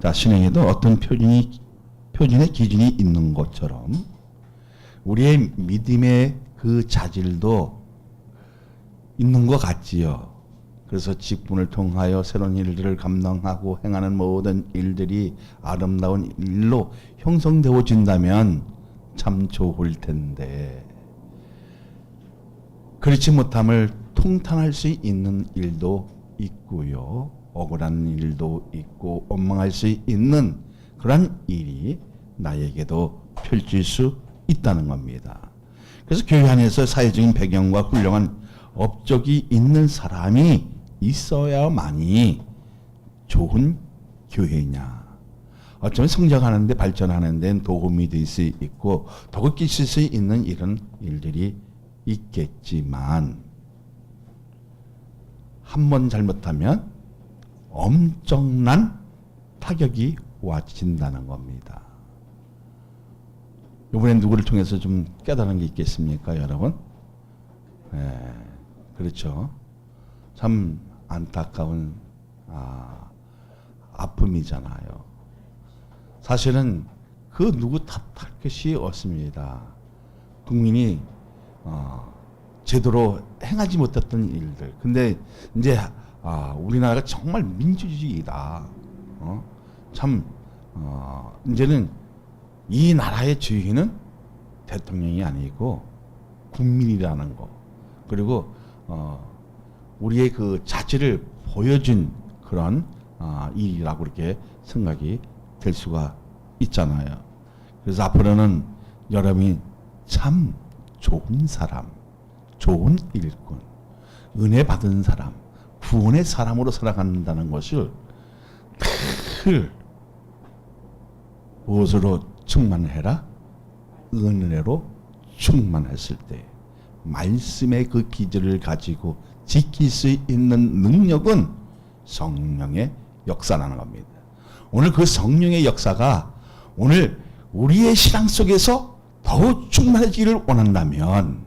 자, 신앙에도 어떤 표준의 기준이 있는 것처럼 우리의 믿음의 그 자질도 있는 것 같지요. 그래서 직분을 통하여 새로운 일들을 감당하고 행하는 모든 일들이 아름다운 일로 형성되어진다면 참 좋을 텐데, 그렇지 못함을 통탄할 수 있는 일도 있고요, 억울한 일도 있고 원망할 수 있는 그런 일이 나에게도 펼칠 수 있다는 겁니다. 그래서 교회 안에서 사회적인 배경과 훌륭한 업적이 있는 사람이 있어야만이 좋은 교회냐, 어쩌면 성장하는 데 발전하는 데는 도움이 될 수 있고 덕을 끼칠 수 있는 이런 일들이 있겠지만, 한 번 잘못하면 엄청난 타격이 와진다는 겁니다. 이번에 누구를 통해서 좀 깨달은 게 있겠습니까, 여러분? 그렇죠. 참 안타까운 아픔이잖아요. 사실은 그 누구 탓할 것이 없습니다. 국민이 제대로 행하지 못했던 일들. 근데 이제 우리나라가 정말 민주주의다. 이제는 이 나라의 주인은 대통령이 아니고 국민이라는 거. 그리고 우리의 그 자질을 보여준 그런 일이라고 이렇게 생각이 될 수가 있잖아요. 그래서 앞으로는 여러분이 참 좋은 사람, 좋은 일꾼, 은혜 받은 사람, 구원의 사람으로 살아간다는 것을 늘 무엇으로 충만해라? 은혜로 충만했을 때 말씀의 그 기질을 가지고 지킬 수 있는 능력은 성령의 역사라는 겁니다. 오늘 그 성령의 역사가 오늘 우리의 신앙 속에서 더욱 충만해지기를 원한다면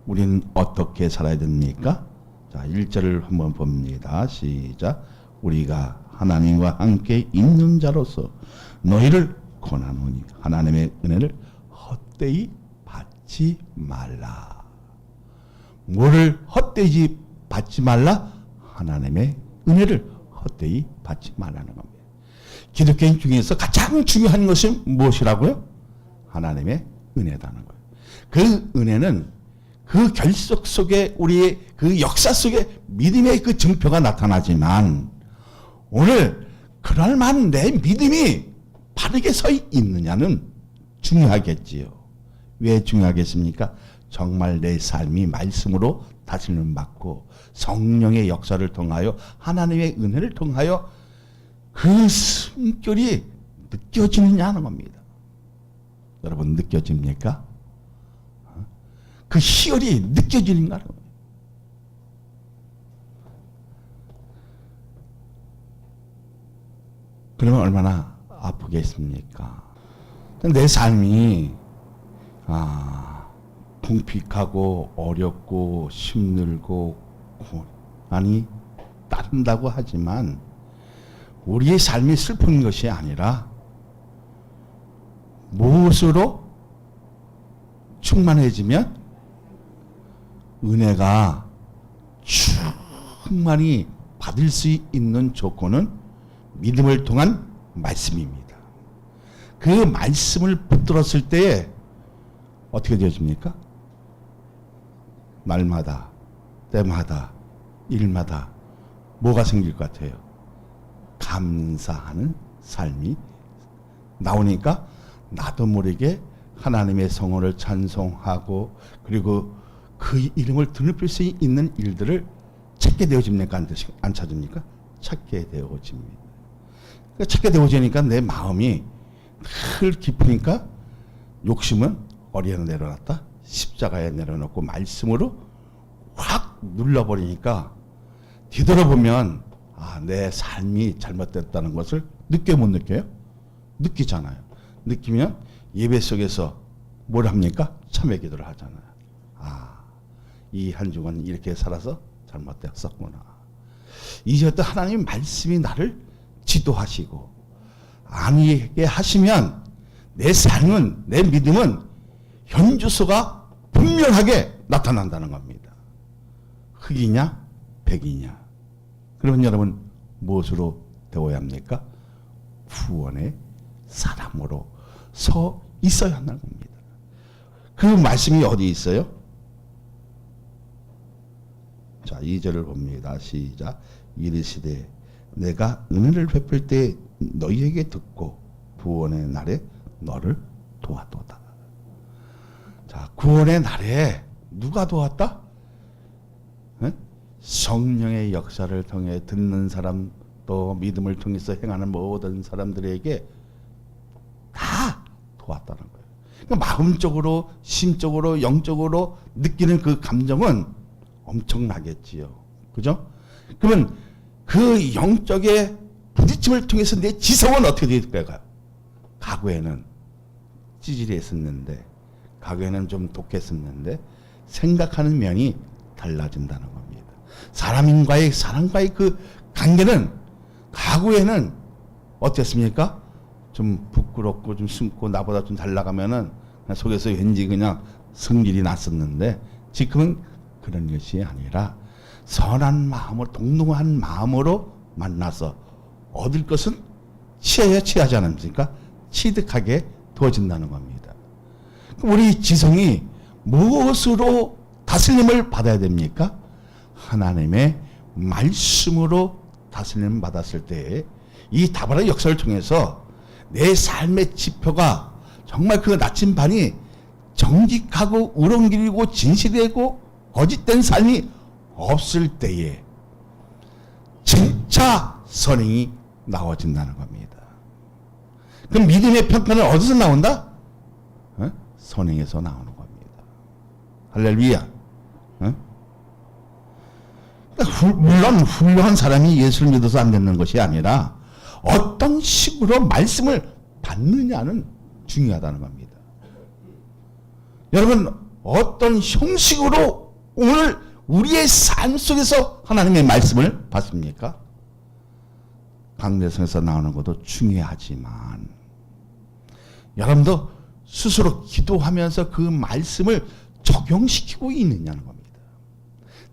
우리는 어떻게 살아야 됩니까? 자, 1절을 한번 봅니다. 시작. 우리가 하나님과 함께 있는 자로서 너희를 권하노니 하나님의 은혜를 헛되이 받지 말라. 뭐를 헛되이 받지 말라? 하나님의 은혜를 헛되이 받지 말라는 겁니다. 기독교인 중에서 가장 중요한 것이 무엇이라고요? 하나님의 은혜라는 거예요. 그 은혜는 그 결속 속에 우리의 그 역사 속에 믿음의 그 증표가 나타나지만, 오늘 그럴만한 내 믿음이 바르게 서 있느냐는 중요하겠지요. 왜 중요하겠습니까? 정말 내 삶이 말씀으로 다스림을 받고 성령의 역사를 통하여 하나님의 은혜를 통하여 그 숨결이 느껴지느냐는 겁니다. 여러분 느껴집니까? 그 희열이 느껴지는가는 겁니다. 그러면 얼마나 아프겠습니까? 내 삶이 궁핍하고 어렵고 힘들고 고난이 따른다고 하지만 우리의 삶이 슬픈 것이 아니라 무엇으로 충만해지면 은혜가 충만히 받을 수 있는 조건은 믿음을 통한 말씀입니다. 그 말씀을 붙들었을 때에 어떻게 되어집니까? 날마다, 때마다, 일마다 뭐가 생길 것 같아요? 감사하는 삶이 나오니까 나도 모르게 하나님의 성호를 찬송하고 그리고 그 이름을 드높일 수 있는 일들을 찾게 되어집니까? 안 찾습니까? 찾게 되어집니다. 그러니까 찾게 되어지니까 내 마음이 늘 깊으니까 욕심은 어디에 내려놨다? 십자가에 내려놓고 말씀으로 확 눌러버리니까 뒤돌아보면 내 삶이 잘못됐다는 것을 느껴 못 느껴요? 느끼잖아요. 느끼면 예배 속에서 뭘 합니까? 참회 기도를 하잖아요. 이 한 주간 이렇게 살아서 잘못되었었구나. 이제부터 하나님의 말씀이 나를 지도하시고 아니게 하시면 내 삶은, 내 믿음은 현주소가 분명하게 나타난다는 겁니다. 흑이냐 백이냐. 그러면 여러분 무엇으로 되어야 합니까? 구원의 사람으로 서 있어야 한다는 겁니다. 그 말씀이 어디 있어요? 자, 2절을 봅니다. 시작. 이르시되 내가 은혜를 베풀 때 너희에게 듣고 구원의 날에 너를 도왔도다. 자, 구원의 날에 누가 도왔다? 네? 성령의 역사를 통해 듣는 사람, 또 믿음을 통해서 행하는 모든 사람들에게 다 도왔다는 거예요. 그러니까 마음적으로, 심적으로, 영적으로 느끼는 그 감정은 엄청나겠지요. 그죠? 그러면 그 영적의 부딪힘을 통해서 내 지성은 어떻게 될까요? 과거에는 찌질했었는데, 과거에는 좀 독했었는데, 생각하는 면이 달라진다는 겁니다. 사람과의 그 관계는 과거에는 어땠습니까? 좀 부끄럽고 좀 숨고 나보다 좀 잘 나가면은 속에서 왠지 그냥 성질이 났었는데, 지금은 그런 것이 아니라 선한 마음으로, 동등한 마음으로 만나서 얻을 것은 취해야 취하지 않습니까? 취득하게 되어진다는 겁니다. 우리 지성이 무엇으로 다스림을 받아야 됩니까? 하나님의 말씀으로 다스림을 받았을 때 이 다발의 역사를 통해서 내 삶의 지표가 정말 그 나침반이 정직하고 우렁기리고 진실되고 거짓된 삶이 없을 때에 진짜 선행이 나와진다는 겁니다. 그럼 믿음의 평가는 어디서 나온다? 선행에서 나오는 겁니다. 할렐루야. 물론 훌륭한 사람이 예수를 믿어서 안 되는 것이 아니라 어떤 식으로 말씀을 받느냐는 중요하다는 겁니다. 여러분, 어떤 형식으로 오늘 우리의 삶 속에서 하나님의 말씀을 받습니까? 강대성에서 나오는 것도 중요하지만 여러분도 스스로 기도하면서 그 말씀을 적용시키고 있느냐는 겁니다.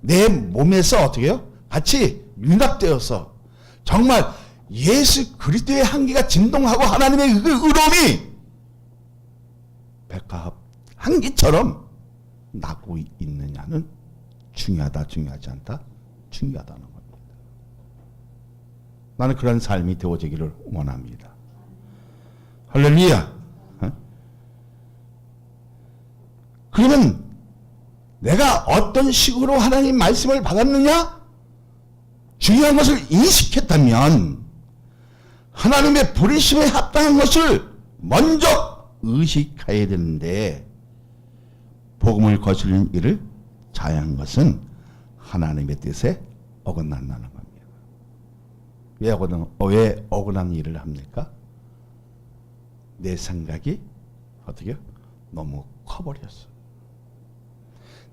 내 몸에서 어떻게 해요? 같이 융합되어서 정말 예수 그리스도의 한기가 진동하고 하나님의 그 의로움이 백합 한기처럼 나고 있느냐는 중요하다, 중요하지 않다? 중요하다는 겁니다. 나는 그런 삶이 되어지기를 원합니다. 할렐루야. 그러면 내가 어떤 식으로 하나님 말씀을 받았느냐? 중요한 것을 인식했다면 하나님의 부르심에 합당한 것을 먼저 의식해야 되는데 복음을 거스르는 일을 자해한 것은 하나님의 뜻에 어긋난다는 겁니다. 왜 어긋난 일을 합니까? 내 생각이 어떻게 너무 커버렸어.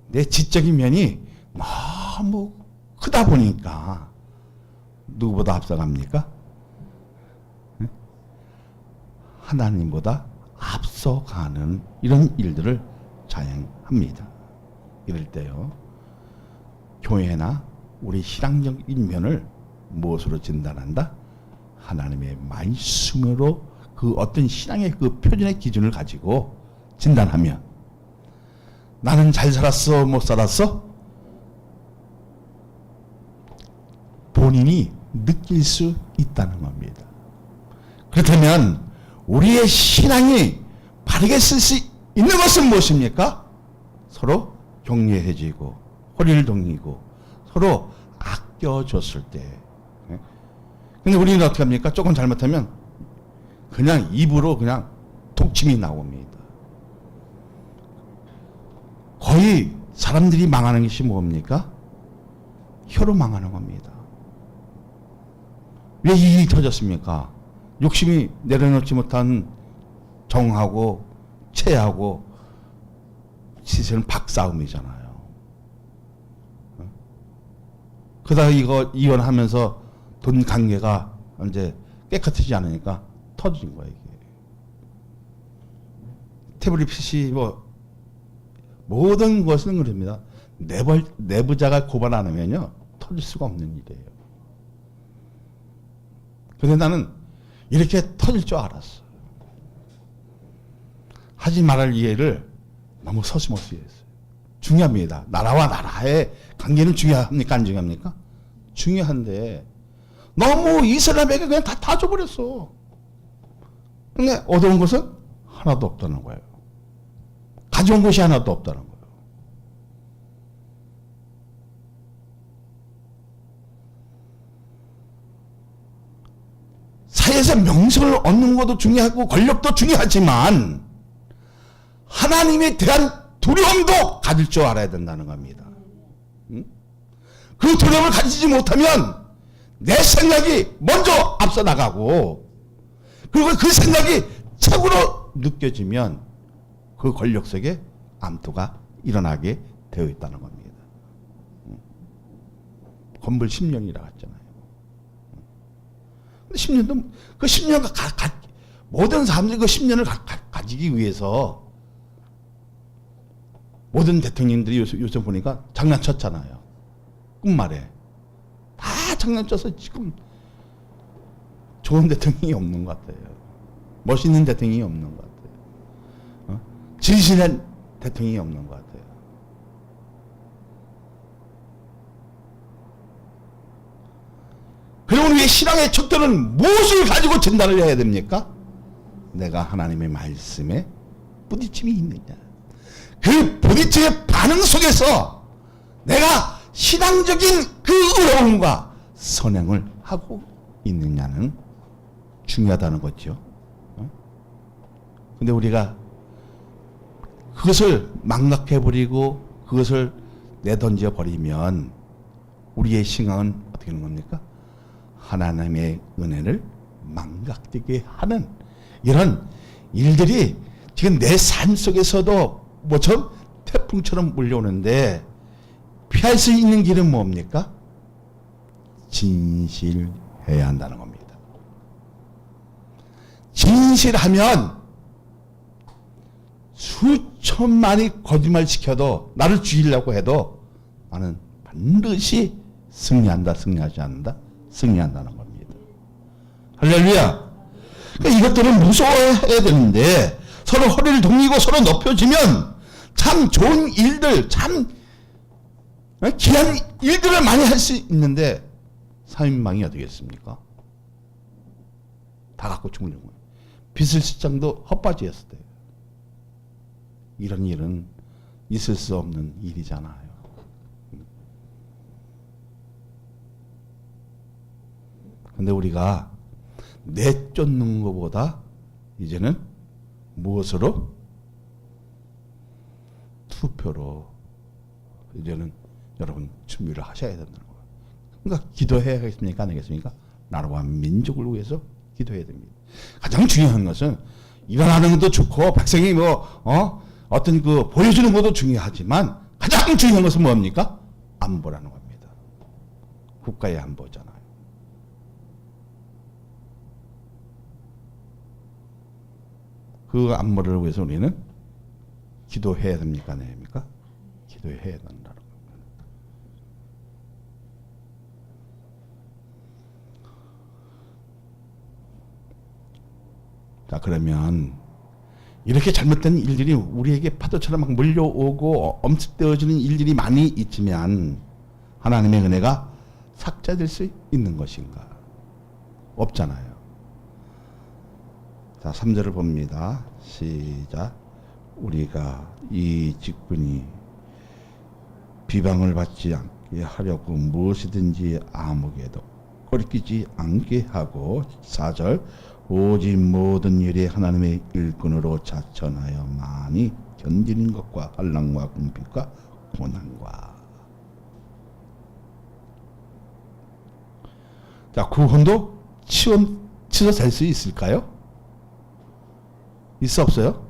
내 지적인 면이 너무 크다 보니까 누구보다 앞서갑니까? 하나님보다 앞서가는 이런 일들을 자행합니다. 이럴 때요, 교회나 우리 신앙적인 면을 무엇으로 진단한다? 하나님의 말씀으로 그 어떤 신앙의 그 표준의 기준을 가지고 진단하면 나는 잘 살았어, 못 살았어? 본인이 느낄 수 있다는 겁니다. 그렇다면 우리의 신앙이 바르게 쓸 수 있는 것은 무엇입니까? 서로 격려해지고 허리를 동이고 서로 아껴줬을 때. 근데 우리는 어떻게 합니까? 조금 잘못하면 그냥 입으로 그냥 독침이 나옵니다. 거의 사람들이 망하는 것이 뭡니까? 혀로 망하는 겁니다. 왜 이 일이 터졌습니까? 욕심이 내려놓지 못한 정하고 체하고 시세는 박싸움이잖아요. 그러다가 이거 이혼하면서 돈 관계가 이제 깨끗하지 않으니까 터진 거야, 이게. 태블릿 PC 모든 것은 그럽니다. 내부자가 고발 안 하면요, 터질 수가 없는 일이에요. 근데 나는 이렇게 터질 줄 알았어. 하지 말할 이해를 너무 서슴없이 했어요. 중요합니다. 나라와 나라의 관계는 중요합니까? 안 중요합니까? 중요한데 너무 이스라엘에게 그냥 다 줘버렸어. 근데 얻어온 것은 하나도 없다는 거예요. 가져온 것이 하나도 없다는 거예요. 사회에서 명성을 얻는 것도 중요하고 권력도 중요하지만 하나님에 대한 두려움도 가질 줄 알아야 된다는 겁니다. 그 두려움을 가지지 못하면 내 생각이 먼저 앞서 나가고, 그리고 그 생각이 최고로 느껴지면 그 권력 속에 암투가 일어나게 되어 있다는 겁니다. 건불 10년이라고 했잖아요. 근데 10년도, 그 10년, 모든 사람들이 그 10년을 가지기 위해서 모든 대통령들이 요새 보니까 장난쳤잖아요. 끝말에. 다 장난쳐서 지금 좋은 대통령이 없는 것 같아요. 멋있는 대통령이 없는 것 같아요. 진실한 대통령이 없는 것 같아요. 그럼 우리의 신앙의 척도는 무엇을 가지고 진단을 해야 됩니까? 내가 하나님의 말씀에 부딪힘이 있느냐. 그 부딪힘의 반응 속에서 내가 신앙적인 그 의로움과 선행을 하고 있느냐는 중요하다는 거죠. 근데 우리가 그것을 망각해버리고 그것을 내던져 버리면 우리의 신앙은 어떻게 되는 겁니까? 하나님의 은혜를 망각되게 하는 이런 일들이 지금 내 삶 속에서도 뭐처럼 태풍처럼 몰려오는데 피할 수 있는 길은 뭡니까? 진실해야 한다는 겁니다. 진실하면 수천만이 거짓말 시켜도 나를 죽이려고 해도 나는 반드시 승리하지 않는다? 승리한다는 겁니다. 할렐루야. 그러니까 이것들은 무서워해야 되는데 서로 허리를 동이고 서로 높여주면 참 좋은 일들, 참 귀한 일들을 많이 할 수 있는데 3인방이 어떻겠습니까? 다 갖고 죽는 거예요. 빚을 시장도 헛바지였을 때. 이런 일은 있을 수 없는 일이잖아요. 근데 우리가 내쫓는 것보다 이제는 무엇으로? 투표로 이제는 여러분 준비를 하셔야 된다는 거예요. 그러니까 기도해야겠습니까? 안 하겠습니까? 나라와 민족을 위해서 기도해야 됩니다. 가장 중요한 것은 일어나는 것도 좋고 백성이 어떤 그 보여주는 것도 중요하지만 가장 중요한 것은 뭡니까? 안보라는 겁니다. 국가의 안보잖아요. 그 안보를 위해서 우리는 기도해야 됩니까? 안 해야 됩니까? 기도해야 된다는 겁니다. 자, 그러면 이렇게 잘못된 일들이 우리에게 파도처럼 막 몰려오고 엄습되어지는 일들이 많이 있지만 하나님의 은혜가 삭제될 수 있는 것인가? 없잖아요. 자, 3절을 봅니다. 시작. 우리가 이 직분이 비방을 받지 않게 하려고 무엇이든지 아무개도 거리끼지 않게 하고 4절 오직 모든 일에 하나님의 일꾼으로 자천하여 많이 견디는 것과 환난과 궁핍과 고난과. 자, 구원도 취소될 수 있을까요? 있어 없어요?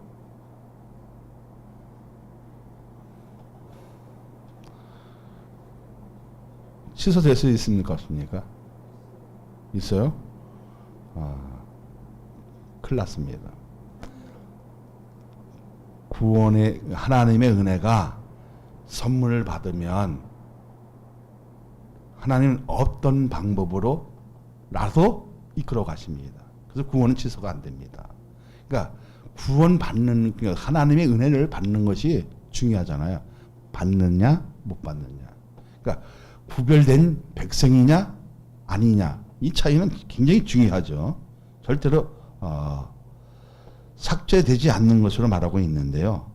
취소될 수 있습니까? 없습니까? 있어요? 큰일 났습니다. 구원의 하나님의 은혜가 선물을 받으면 하나님은 어떤 방법으로라도 이끌어 가십니다. 그래서 구원은 취소가 안 됩니다. 그러니까 구원 받는, 하나님의 은혜를 받는 것이 중요하잖아요. 받느냐 못 받느냐. 그러니까 구별된 백성이냐 아니냐, 이 차이는 굉장히 중요하죠. 절대로 삭제되지 않는 것으로 말하고 있는데요.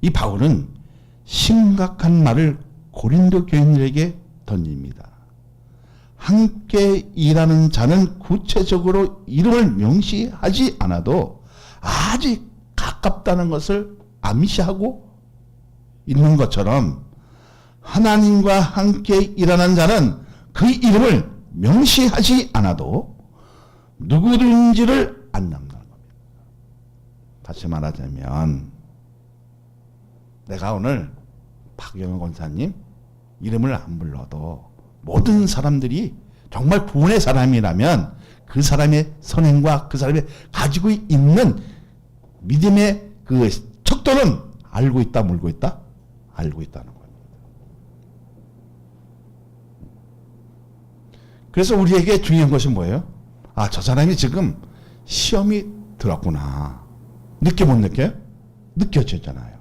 이 바울은 심각한 말을 고린도 교인들에게 던집니다. 함께 일하는 자는 구체적으로 이름을 명시하지 않아도 아직 가깝다는 것을 암시하고 있는 것처럼, 하나님과 함께 일하는 자는 그 이름을 명시하지 않아도 누구든지를 안다는 겁니다. 다시 말하자면, 내가 오늘 박영호 권사님 이름을 안 불러도 모든 사람들이 정말 구원의 사람이라면 그 사람의 선행과 그 사람이 가지고 있는 믿음의 그 척도는 알고 있다, 모르고 있다? 알고 있다는 겁니다. 그래서 우리에게 중요한 것이 뭐예요? 아, 저 사람이 지금 시험이 들었구나. 느껴 못 느껴요? 느껴지잖아요.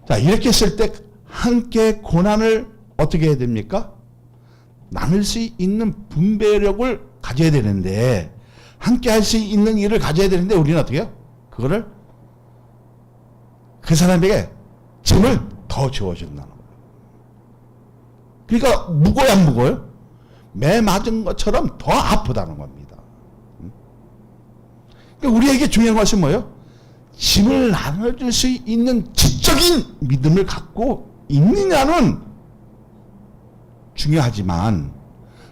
자, 이렇게 했을 때 함께 고난을 어떻게 해야 됩니까? 나눌 수 있는 분배력을 가져야 되는데, 함께 할 수 있는 일을 가져야 되는데, 우리는 어떻게 해요? 그거를 그 사람에게 짐을 더 지워준다는 거예요. 그러니까 무거워요, 안 무거워요? 매 맞은 것처럼 더 아프다는 겁니다. 그러니까 우리에게 중요한 것은 뭐예요? 짐을 나눠줄 수 있는 지적인 믿음을 갖고 있느냐는 중요하지만,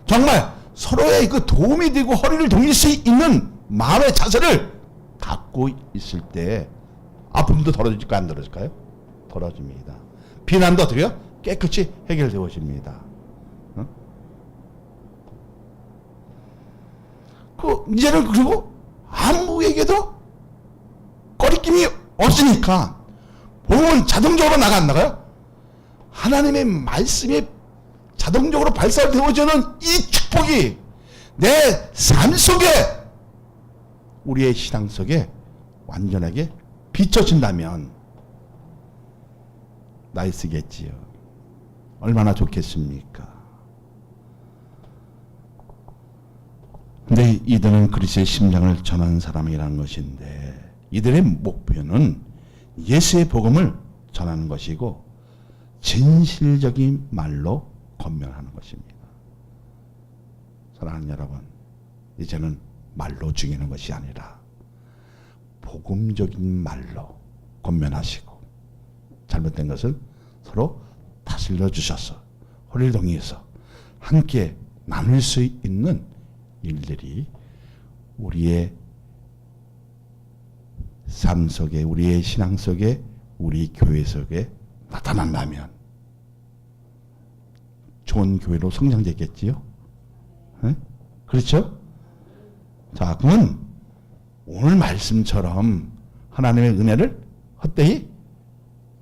정말 서로의 그 도움이 되고 허리를 동일 수 있는 마음의 자세를 갖고 있을 때 아픔도 덜어질까요? 안 덜어질까요? 덜어집니다. 비난도 어떻게 해요? 깨끗이 해결되어집니다. 이제는 그리고 아무에게도 꺼리낌이 없으니까 복음은 자동적으로 안 나가요? 하나님의 말씀이 자동적으로 발사되어지는 이 축복이 내 삶 속에, 우리의 신앙 속에 완전하게 비춰진다면 나이스겠지요. 얼마나 좋겠습니까? 근데 이들은 그리스도의 심장을 전하는 사람이라는 것인데, 이들의 목표는 예수의 복음을 전하는 것이고 진실적인 말로 권면하는 것입니다. 사랑하는 여러분, 이제는 말로 죽이는 것이 아니라 복음적인 말로 권면하시고, 잘못된 것을 서로 다스려 주셔서 허리를 동의해서 함께 나눌 수 있는 일들이 우리의 삶 속에, 우리의 신앙 속에, 우리 교회 속에 나타난다면 좋은 교회로 성장되겠지요? 네? 그렇죠? 자, 그러면 오늘 말씀처럼 하나님의 은혜를 헛되이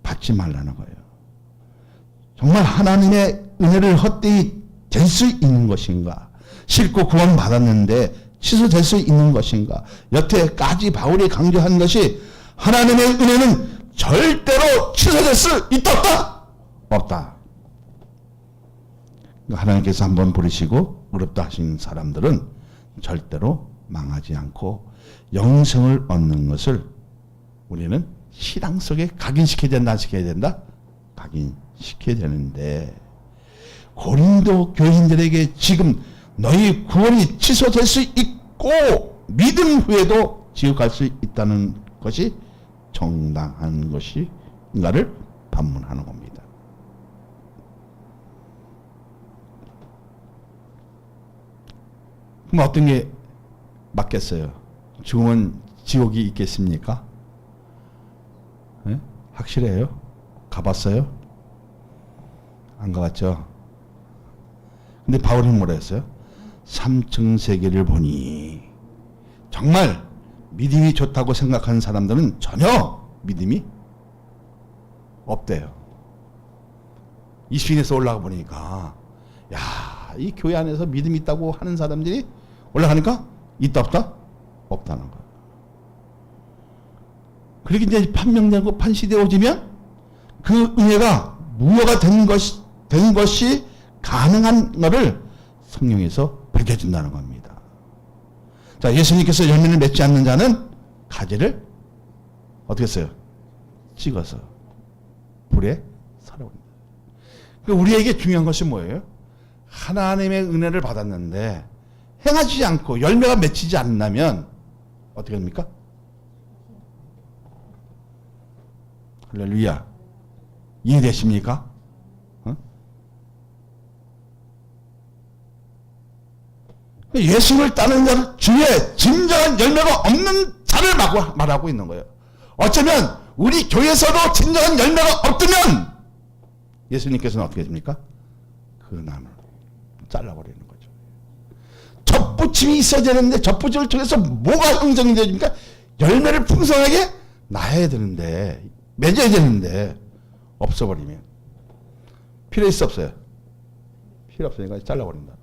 받지 말라는 거예요. 정말 하나님의 은혜를 헛되이 될 수 있는 것인가? 실고 구원 받았는데 취소될 수 있는 것인가? 여태까지 바울이 강조한 것이, 하나님의 은혜는 절대로 취소될 수 있다, 없다? 없다. 하나님께서 한번 부르시고 의롭다 하신 사람들은 절대로 망하지 않고 영생을 얻는 것을 우리는 신앙 속에 각인시켜야 된다, 안 시켜야 된다? 각인시켜야 되는데, 고린도 교인들에게 지금 너희 구원이 취소될 수 있고 믿음 후에도 지옥 갈 수 있다는 것이 정당한 것인가를 반문하는 겁니다. 그럼 어떤 게 맞겠어요? 죽으면 지옥이 있겠습니까? 네? 확실해요? 가봤어요? 안 가봤죠? 근데 바울이 뭐라 했어요? 3층 세계를 보니 정말 믿음이 좋다고 생각하는 사람들은 전혀 믿음이 없대요. 이 시인에서 올라가 보니까 야, 이 교회 안에서 믿음이 있다고 하는 사람들이 올라가니까 있다 없다? 없다는 거예요. 그렇게 이제 판명되고 판시되어지면 그 은혜가 무효가 된 것이 가능한 것을 성령에서 밝혀준다는 겁니다. 자, 예수님께서 열매를 맺지 않는 자는 가지를 어떻게 했어요? 찍어서 불에 살아옵니다. 우리에게 중요한 것이 뭐예요? 하나님의 은혜를 받았는데 행하지 않고 열매가 맺히지 않는다면 어떻게 됩니까? 할렐루야. 이해되십니까? 어? 예수를 따르는 자 중에 진정한 열매가 없는 자를 말하고 있는 거예요. 어쩌면 우리 교회에서도 진정한 열매가 없다면 예수님께서는 어떻게 됩니까? 그 나무를 잘라버리는 거죠. 접붙임이 있어야 되는데 접붙임을 통해서 뭐가 형성이 됩니까? 열매를 풍성하게 낳아야 되는데 맺어야 되는데 없어버리면 필요 있어 없어요? 필요 없으니까 잘라버린다.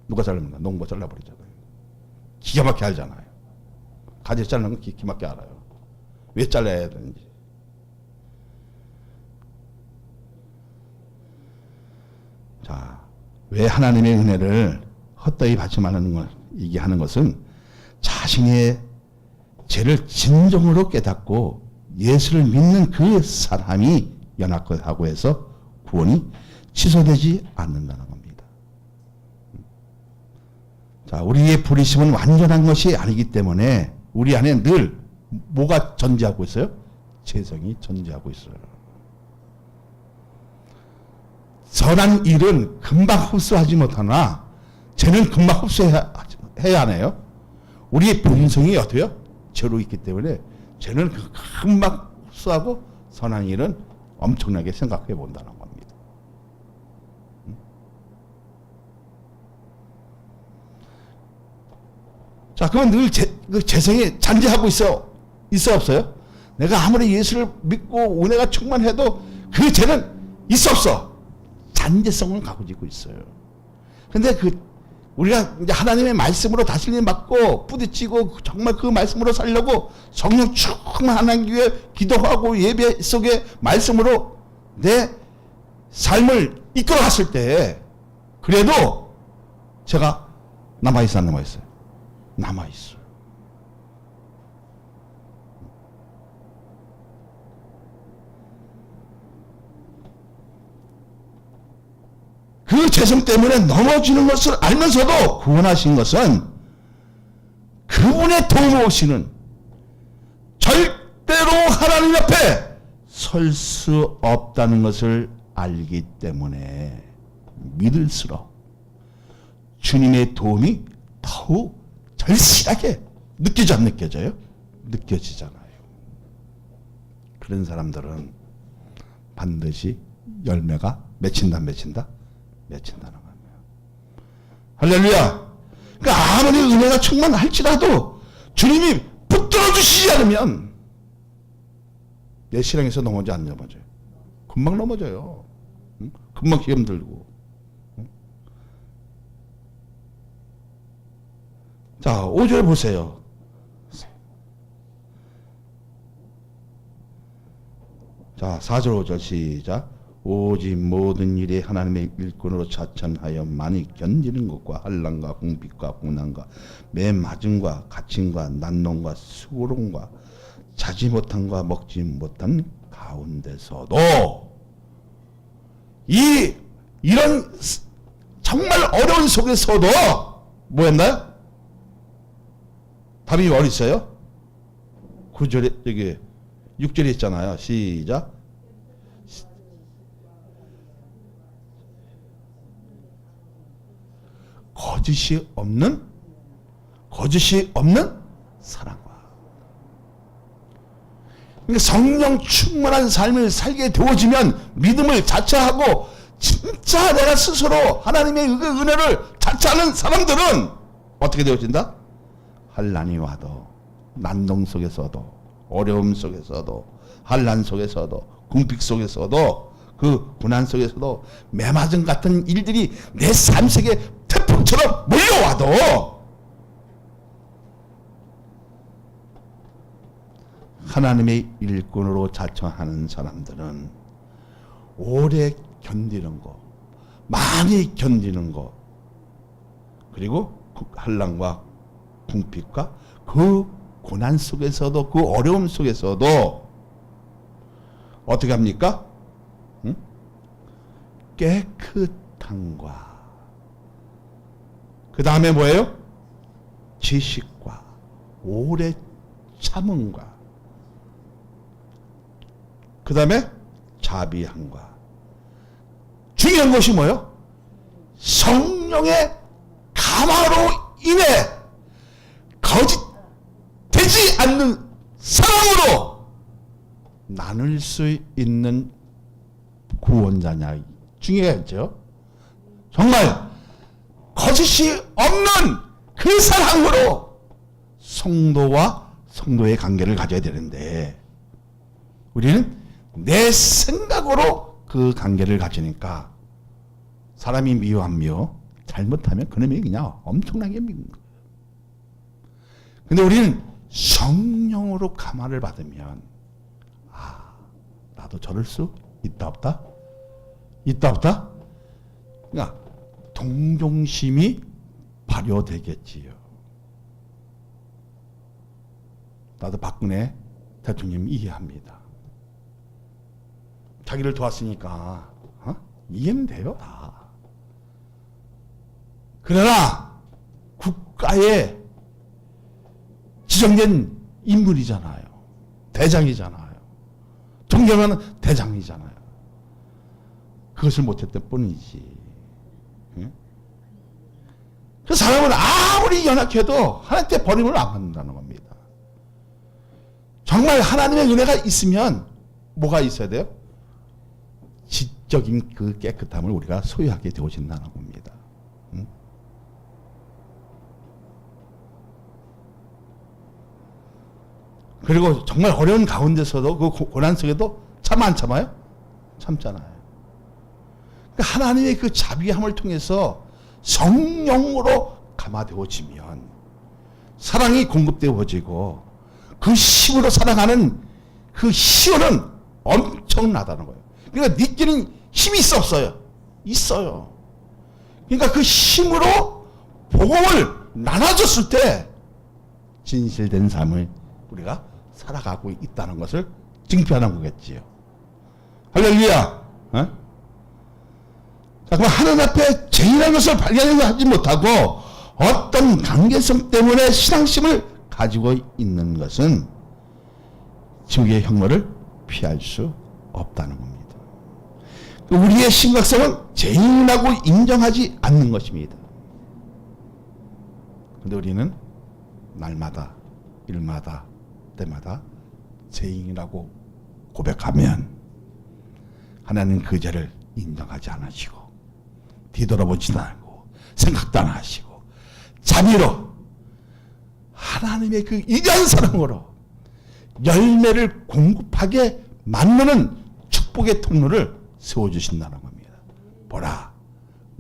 누가 자릅니까? 농부가 잘라버리잖아요. 기가 막히게 알잖아요. 가지 자르는 건 기가 막히게 알아요. 왜 잘라야 되는지. 자, 왜 하나님의 은혜를 헛되이 받지 말라는 걸 얘기하는 것은 자신의 죄를 진정으로 깨닫고 예수를 믿는 그 사람이 연합하고 해서 구원이 취소되지 않는다는 겁니다. 자, 우리의 부르심은 완전한 것이 아니기 때문에 우리 안에 늘 뭐가 존재하고 있어요? 죄성이 존재하고 있어요. 선한 일은 금방 흡수하지 못하나 죄는 금방 흡수해야 하네요. 우리의 본성이 어때요? 죄로 있기 때문에 죄는 금방 흡수하고 선한 일은 엄청나게 생각해 본다는 겁니다. 자, 그러면 늘 죄성이 잔재하고 있어 없어요? 내가 아무리 예수를 믿고 은혜가 충만해도 그 죄는 있어 없어? 잔재성을 가지고 있어요. 근데 우리가 이제 하나님의 말씀으로 다스림 받고 부딪히고 정말 그 말씀으로 살려고 성령 충만하기 위해 기도하고 예배 속에 말씀으로 내 삶을 이끌어 갔을 때 그래도 제가 남아있어 안 남아있어요? 남아있어요. 그 죄성 때문에 넘어지는 것을 알면서도 구원하신 것은 그분의 도움 없이는 절대로 하나님 앞에 설 수 없다는 것을 알기 때문에 믿을수록 주님의 도움이 더욱 절실하게 느껴져 안 느껴져요? 느껴지잖아요. 그런 사람들은 반드시 열매가 맺힌다 안 맺힌다? 맺힌다는 겁니다. 할렐루야. 그러니까 아무리 은혜가 충만할지라도 주님이 붙들어 주시지 않으면 내 신앙에서 넘어져 안 넘어져요. 금방 넘어져요. 응? 금방 시험 들고. 응? 자, 5절 보세요. 자, 4절 5절 시작. 오직 모든 일에 하나님의 일꾼으로 자천하여 많이 견디는 것과 환난과 궁핍과 고난과 매맞음과 갇힘과 난놈과 수고롱과 자지 못함과 먹지 못한 가운데서도 이런 정말 어려운 속에서도 뭐였나요? 답이 어디 있어요? 9절에 여기 6절에 있잖아요. 시작. 거짓이 없는 사랑과. 그러니까 성령 충만한 삶을 살게 되어지면 믿음을 자처하고 진짜 내가 스스로 하나님의 그 은혜를 자처하는 사람들은 어떻게 되어진다? 환난이 와도, 난동 속에서도, 어려움 속에서도, 환난 속에서도, 궁핍 속에서도, 그 고난 속에서도, 매맞음 같은 일들이 내 삶 속에 태풍처럼 몰려와도 하나님의 일꾼으로 자처하는 사람들은 오래 견디는 거, 많이 견디는 거, 그리고 환난과 궁핍과 그 고난 속에서도, 그 어려움 속에서도 어떻게 합니까? 응? 깨끗함과 그 다음에 뭐예요? 지식과 오래 참음과 그 다음에 자비함과 중요한 것이 뭐예요? 성령의 감화로 인해 거짓되지 않는 사랑으로 나눌 수 있는 구원자냐 중요하죠. 정말 거짓이 없는 그 사랑으로 성도와 성도의 관계를 가져야 되는데 우리는 내 생각으로 그 관계를 가지니까 사람이 미워하며 잘못하면 그놈이 그냥 엄청나게 미운 거예요. 근데 우리는 성령으로 감화를 받으면 나도 저럴 수 있다 없다? 있다 없다? 그러니까 동정심이 발효되겠지요. 나도 박근혜 대통령 이해합니다. 자기를 도왔으니까 이해는 돼요 다. 그러나 국가에 지정된 인물이잖아요. 대장이잖아요. 존경하는 대장이잖아요. 그것을 못했던 뿐이지. 응? 그 사람은 아무리 연약해도 하나님께 버림을 안 받는다는 겁니다. 정말 하나님의 은혜가 있으면 뭐가 있어야 돼요? 지적인 그 깨끗함을 우리가 소유하게 되어진다는 겁니다. 응? 그리고 정말 어려운 가운데서도 그 고난 속에도 참 안 참아요? 참잖아요. 그러니까 하나님의 그 자비함을 통해서 성령으로 감화되어지면 사랑이 공급되어지고 그 힘으로 살아가는 그 시원은 엄청나다는 거예요. 그러니까 느끼는 힘이 있어 없어요? 있어요. 그러니까 그 힘으로 복음을 나눠줬을 때 진실된 삶을 우리가 살아가고 있다는 것을 증표하는 거겠지요. 할렐루야. 어? 그럼 하나님 앞에 죄인이라는 것을 발견하지 못하고 어떤 관계성 때문에 신앙심을 가지고 있는 것은 지옥의 형벌을 피할 수 없다는 겁니다. 우리의 심각성은 죄인이라고 인정하지 않는 것입니다. 그런데 우리는 날마다 일마다 때마다 죄인이라고 고백하면 하나님은 그 죄를 인정하지 않으시고 뒤돌아보지도 않고 생각도 안 하시고 자비로 하나님의 그 위대한 사랑으로 열매를 공급하게 만드는 축복의 통로를 세워주신다는 겁니다. 보라,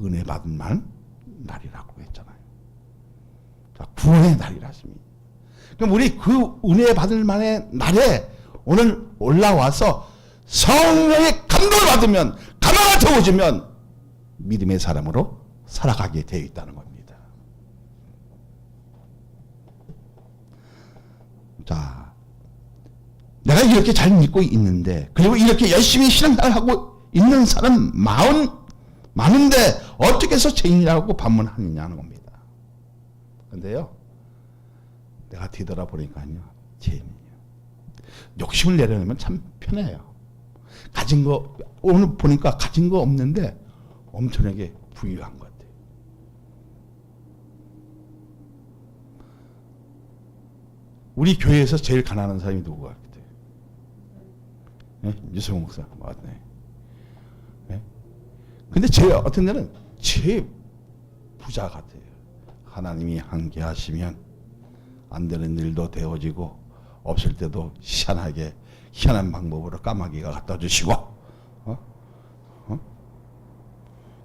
은혜 받은 만 날이라고 했잖아요. 자, 구원의 날이라습니다. 그럼 우리 그 은혜 받을 만의 날에 오늘 올라와서 성령의 감동을 받으면, 감화가 되어지면 믿음의 사람으로 살아가게 되어 있다는 겁니다. 자, 내가 이렇게 잘 믿고 있는데, 그리고 이렇게 열심히 신앙생활하고 있는 사람 많은데 어떻게 해서 죄인이라고 반문하느냐는 겁니다. 그런데요, 내가 뒤돌아보니까요, 죄인이에요. 욕심을 내려놓으면 참 편해요. 가진 거, 오늘 보니까 가진 거 없는데 엄청나게 부유한 것 같아요. 우리 교회에서 제일 가난한 사람이 누구 같아요? 네? 유성호 목사 맞네. 네? 근데 제 어떤 데는 제 부자 같아요. 하나님이 함께하시면 안 되는 일도 되어지고 없을 때도 희한하게 희한한 방법으로 까마귀가 갖다 주시고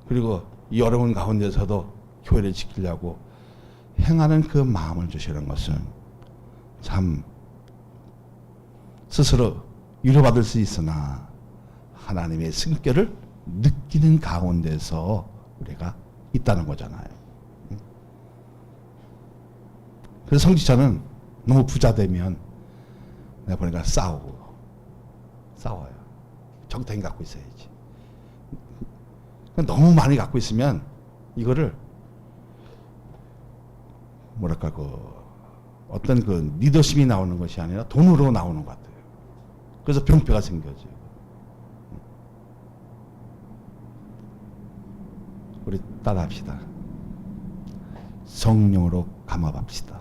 그리고 이 어려운 가운데서도 교회를 지키려고 행하는 그 마음을 주시는 것은 참 스스로 위로받을 수 있으나 하나님의 승결을 느끼는 가운데서 우리가 있다는 거잖아요. 그래서 성직자는 너무 부자 되면 내가 보니까 싸워요. 적당히 갖고 있어야지. 너무 많이 갖고 있으면 이거를 뭐랄까 어떤 그 리더십이 나오는 것이 아니라 돈으로 나오는 것 같아요. 그래서 병폐가 생겨져요. 우리 따라합시다. 성령으로 감화합시다.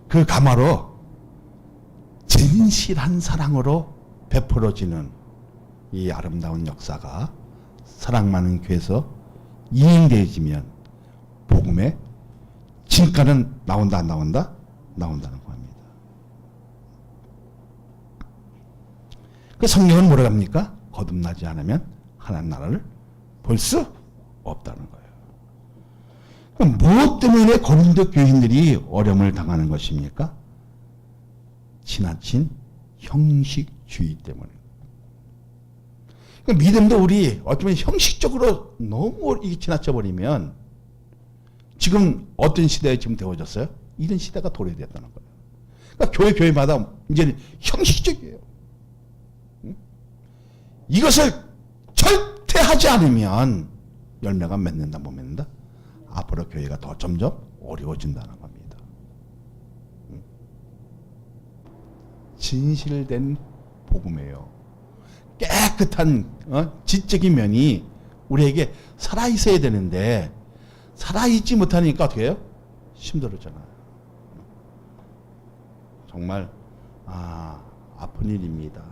그 감화로 진실한 사랑으로 베풀어지는 이 아름다운 역사가 사랑 많은 교회에서 이행되어지면 복음의 진가는 나온다 안 나온다? 나온다는 겁니다. 그 성령은 뭐라 합니까? 거듭나지 않으면 하나님 나라를 볼 수 없다는 거예요. 그럼 무엇 때문에 고린도 교인들이 어려움을 당하는 것입니까? 지나친 형식주의 때문에. 그러니까 믿음도 우리 어쩌면 형식적으로 너무 이게 지나쳐 버리면 지금 어떤 시대에 지금 되어졌어요? 이런 시대가 도래됐다는 거예요. 그러니까 교회마다 이제는 형식적이에요. 이것을 절대 하지 않으면 열매가 맺는다 못 맺는다? 앞으로 교회가 더 점점 어려워진다는 겁니다. 진실된 복음이에요. 깨끗한 지적인 면이 우리에게 살아있어야 되는데 살아있지 못하니까 어떻게 해요? 힘들었잖아요. 정말 아픈 일입니다.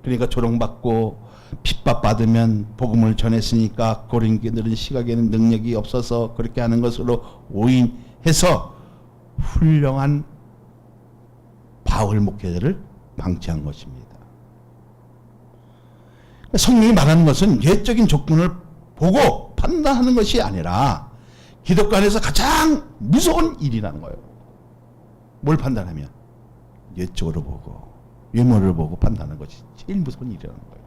그러니까 조롱받고 핍박받으면 복음을 전했으니까 고린교들은 시각에는 능력이 없어서 그렇게 하는 것으로 오인해서 훌륭한 바울 목회자를 방치한 것입니다. 성령이 말하는 것은 예적인 조건을 보고 판단하는 것이 아니라 기독교 안에서 가장 무서운 일이라는 거예요. 뭘 판단하면? 예적으로 보고 외모를 보고 판단하는 것이 제일 무서운 일이라는 거예요.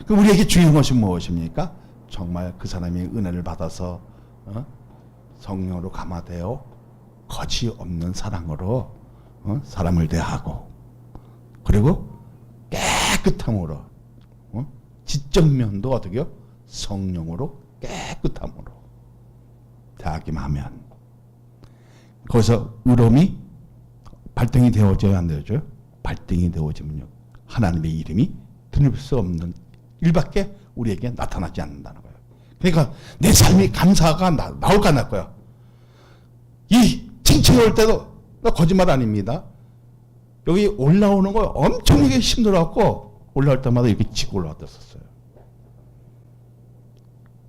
그럼 우리에게 중요한 것이 무엇입니까? 정말 그 사람이 은혜를 받아서 성령으로 감화되어 거지 없는 사랑으로 사람을 대하고 그리고 깨끗함으로 지적 면도 어떻게요? 성령으로 깨끗함으로 대하기만 하면 거기서 의로움이 발등이 되어져야 안 되죠? 발등이 되어지면요 하나님의 이름이 드릴 수 없는 일밖에 우리에게 나타나지 않는다는 거예요. 그러니까 내 삶이 감사가 나올까 안 날까요? 이 칭칭 올 때도 거짓말 아닙니다. 여기 올라오는 거 엄청나게 힘들어갖고 올라올 때마다 이렇게 치고 올라왔었어요.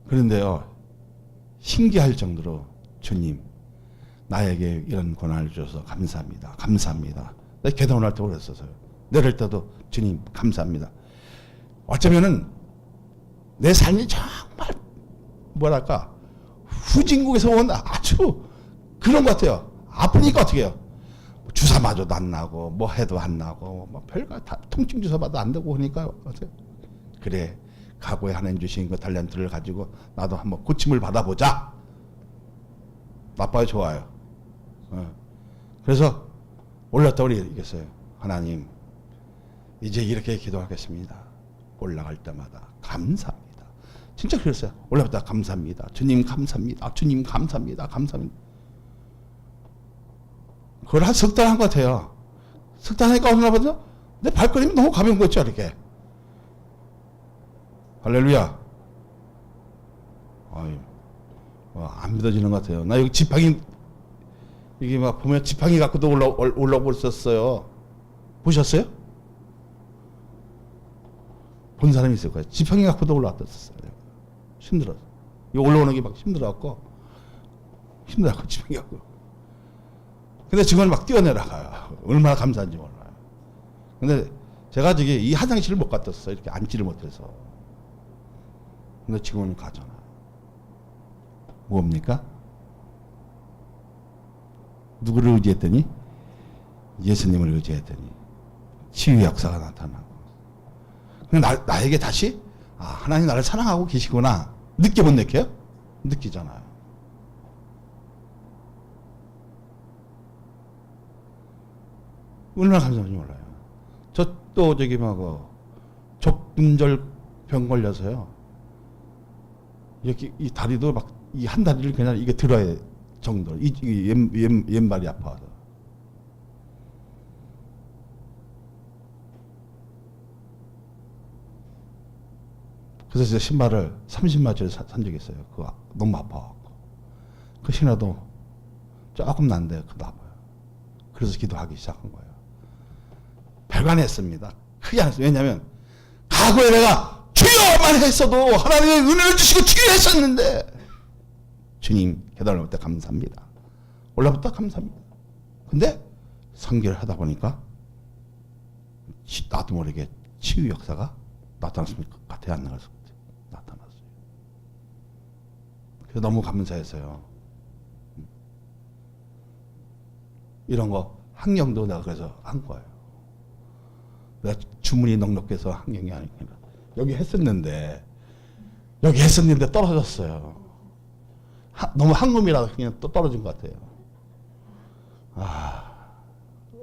그런데요 신기할 정도로 주님 나에게 이런 권한을 주셔서 감사합니다. 감사합니다. 내가 계단 올라올 때 그랬었어요. 내릴 때도 주님 감사합니다. 어쩌면은 내 삶이 정말 뭐랄까 후진국에서 온 아주 그런 것 같아요. 아프니까 어떻게 해요? 주사 맞아도 안 나고 뭐 해도 안 나고 뭐 별거 다 통증 주사 맞아도 안 되고 그러니까 어때요? 그래 각오에 하나님 주신 그 탤런트를 가지고 나도 한번 고침을 받아보자. 나빠요 좋아요? 그래서 올랐다 우리 얘기했어요. 하나님 이제 이렇게 기도하겠습니다. 올라갈 때마다 감사합니다. 진짜 그랬어요. 올라갈 때 감사합니다. 주님 감사합니다. 주님 감사합니다. 감사합니다. 그걸 한 석 달 한 것 같아요. 석 달 하니까 어느 날보다 내 발걸음이 너무 가벼운 거죠. 이렇게. 할렐루야. 안 믿어지는 것 같아요. 나 여기 지팡이 이게 막 보면 지팡이 갖고도 올라오고 있었어요. 보셨어요? 본 사람이 있을 거예요. 지팡이 갖고도 올라왔었어요. 힘들어서. 이 올라오는 게 막 힘들어갖고 지팡이 갖고. 근데 직원이 막 뛰어내려가요. 얼마나 감사한지 몰라요. 근데 제가 저기 이 화장실을 못 갔었어요. 이렇게 앉지를 못해서. 근데 직원은 가잖아. 뭡니까? 누구를 의지했더니 예수님을 의지했더니 치유 역사가 나타나고. 나에게 다시 하나님 나를 사랑하고 계시구나. 느껴 못 느껴요? 느끼잖아요. 얼마나 감사한지 몰라요. 저 또 저기 족근절 병 걸려서요. 이렇게 이 다리도 막 이 한 다리를 그냥 이게 들어야 정도. 왼발이 아파서. 그래서 제 신발을 30만원짜리 산 적이 있어요. 그거 너무 아파갖고. 그 신어도 조금 난데 그도 아파요. 그래서 기도하기 시작한 거예요. 별관했습니다. 크게 안 했어요. 왜냐하면 과거에 내가 주여만 했어도 하나님의 은혜를 주시고 치유했었는데 주님 계단을 올 때 감사합니다. 올라부터 감사합니다. 근데 성결을 하다 보니까 나도 모르게 치유 역사가 나타났을 것 같아요. 안 나갔을 것 같아요. 나타났어요. 그래서 너무 감사했어요. 이런 거 학령도 내가 그래서 한 거예요. 내가 주문이 넉넉해서 학령이 아니라 여기 했었는데 떨어졌어요. 너무 황금이라서 그냥 또 떨어진 것 같아요.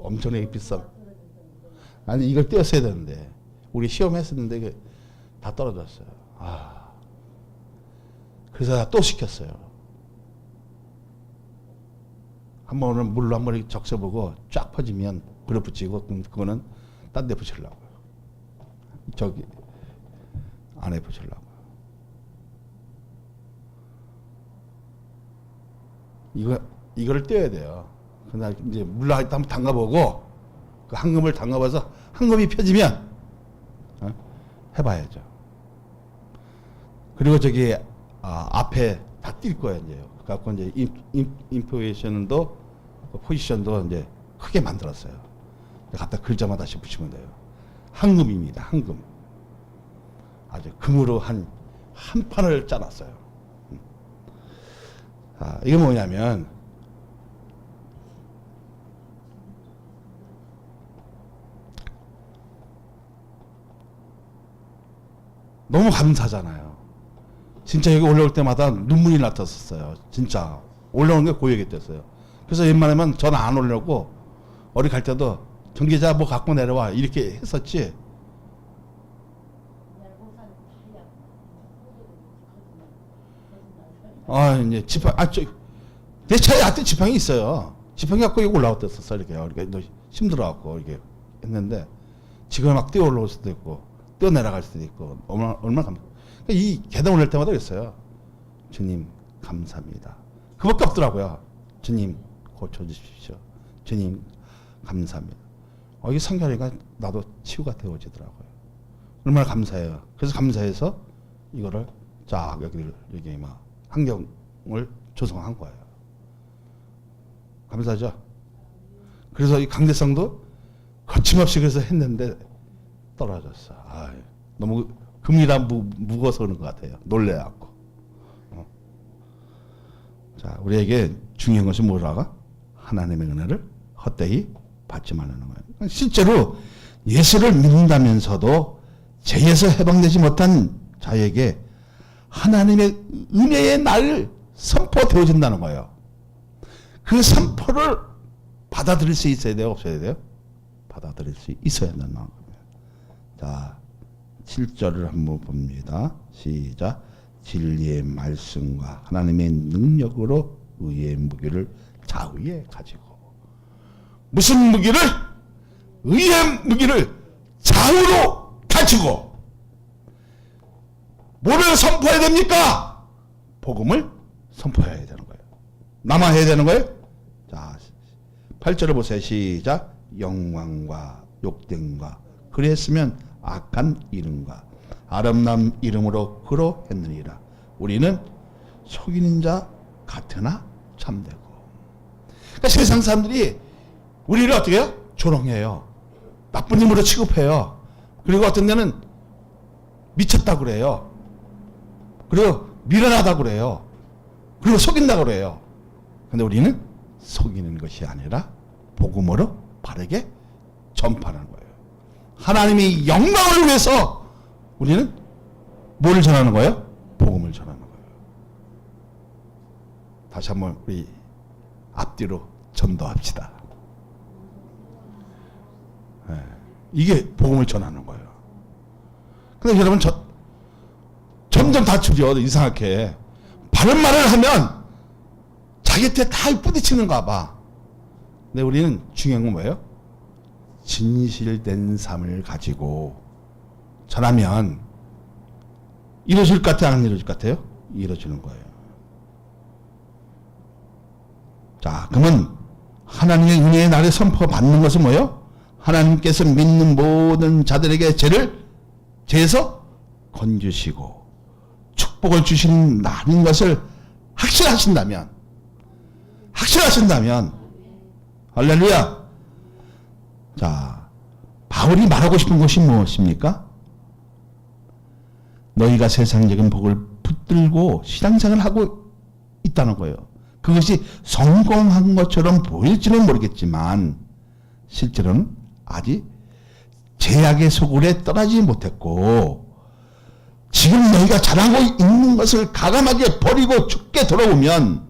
엄청나게 비싼. 아니 이걸 떼었어야 되는데 우리 시험했었는데 이게 다 떨어졌어요. 그래서 내가 또 시켰어요. 한번 물로 한번 이렇게 적셔보고 쫙 퍼지면 불에 붙이고 그거는 딴 데 붙이려고요. 저기 안에 붙이려고요. 이거를 떼어야 돼요. 그날 이제 물로 한번 담가보고 그 황금을 담가봐서 황금이 펴지면 해봐야죠. 그리고 저기 앞에 다 뛸 거예요. 이제 갖고 이제 인포메이션도 포지션도 이제 크게 만들었어요. 갖다 글자만 다시 붙이면 돼요. 황금입니다. 황금. 아주 금으로 한 판을 짜놨어요. 이게 뭐냐면 너무 감사하잖아요. 진짜 여기 올라올 때마다 눈물이 났었어요. 진짜 올라오는 게 고역이었어요. 그래서 웬만하면 전 안 올려고 어디 갈 때도 전기자 뭐 갖고 내려와 이렇게 했었지. 이제 지팡 내 차에 앞에 지팡이 있어요. 지팡이 갖고 여기 올라왔댔었어. 이렇게 힘들어갖고 이렇게 했는데 지금 막 뛰어 올라올 수도 있고 뛰어 내려갈 수도 있고 얼마나 감사. 이 계단 올릴 때마다 그랬어요. 주님 감사합니다. 그밖에 없더라고요. 주님 고쳐주십시오. 주님 감사합니다. 이게 성결이가 나도 치유가 되어지더라고요. 얼마나 감사해요. 그래서 감사해서 이거를 쫙 여기 막 환경을 조성한 거예요. 감사하죠? 그래서 이 강대상도 거침없이 그래서 했는데 떨어졌어. 너무 금이라 무거워서 그런 것 같아요. 놀래갖고. 자, 우리에게 중요한 것이 뭐라가? 하나님의 은혜를 헛되이 받지 말라는 거예요. 실제로 예수를 믿는다면서도 죄에서 해방되지 못한 자에게 하나님의 은혜의 날 선포되어진다는 거예요. 그 선포를 받아들일 수 있어야 돼요? 없어야 돼요? 받아들일 수 있어야 된다는 거예요. 자, 7절을 한번 봅니다. 시작. 진리의 말씀과 하나님의 능력으로 의의 무기를 좌우에 가지고. 무슨 무기를? 의의 무기를 좌우로 가지고. 뭐를 선포해야 됩니까? 복음을 선포해야 되는 거예요. 나만 해야 되는 거예요? 자, 8절을 보세요. 시작. 영광과 욕됨과 그랬으면 악한 이름과 아름다운 이름으로 그러했느니라. 우리는 속이는 자 같으나 참되고. 그러니까 세상 사람들이 우리를 어떻게 해요? 조롱해요. 나쁜 놈으로 취급해요. 그리고 어떤 데는 미쳤다고 그래요. 그리고 미련하다고 그래요. 그리고 속인다고 그래요. 근데 우리는 속이는 것이 아니라 복음으로 바르게 전파하는 거예요. 하나님의 영광을 위해서 우리는 뭐를 전하는 거예요? 복음을 전하는 거예요. 다시 한번 우리 앞뒤로 전도합시다. 네. 이게 복음을 전하는 거예요. 근데 여러분 점점 다투죠. 이상하게 바른 말을 하면 자기한테 다 부딪히는가 봐. 근데 우리는 중요한 건 뭐예요? 진실된 삶을 가지고 전하면 이루어질 것 같아요? 안 이루어질 것 같아요? 이루어지는 거예요. 자, 그러면 하나님의 은혜의 날에 선포받는 것은 뭐예요? 하나님께서 믿는 모든 자들에게 죄에서 건지시고 축복을 주시는 날인 것을 확신하신다면 할렐루야. 자, 바울이 말하고 싶은 것이 무엇입니까? 너희가 세상적인 복을 붙들고 신앙생활을 하고 있다는 거예요. 그것이 성공한 것처럼 보일지는 모르겠지만 실제로는 아직 제약의 소굴에 떠나지 못했고, 지금 너희가 잘하고 있는 것을 가감하게 버리고 죽게 돌아오면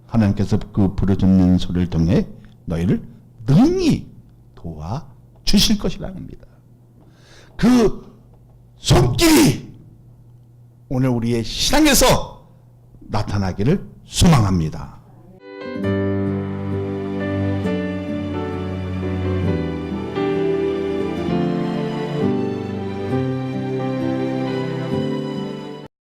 하나님께서 그 부르짖는 소리를 통해 너희를 능히 도와주실 것이라는 겁니다. 그 손길이 오늘 우리의 신앙에서 나타나기를 소망합니다.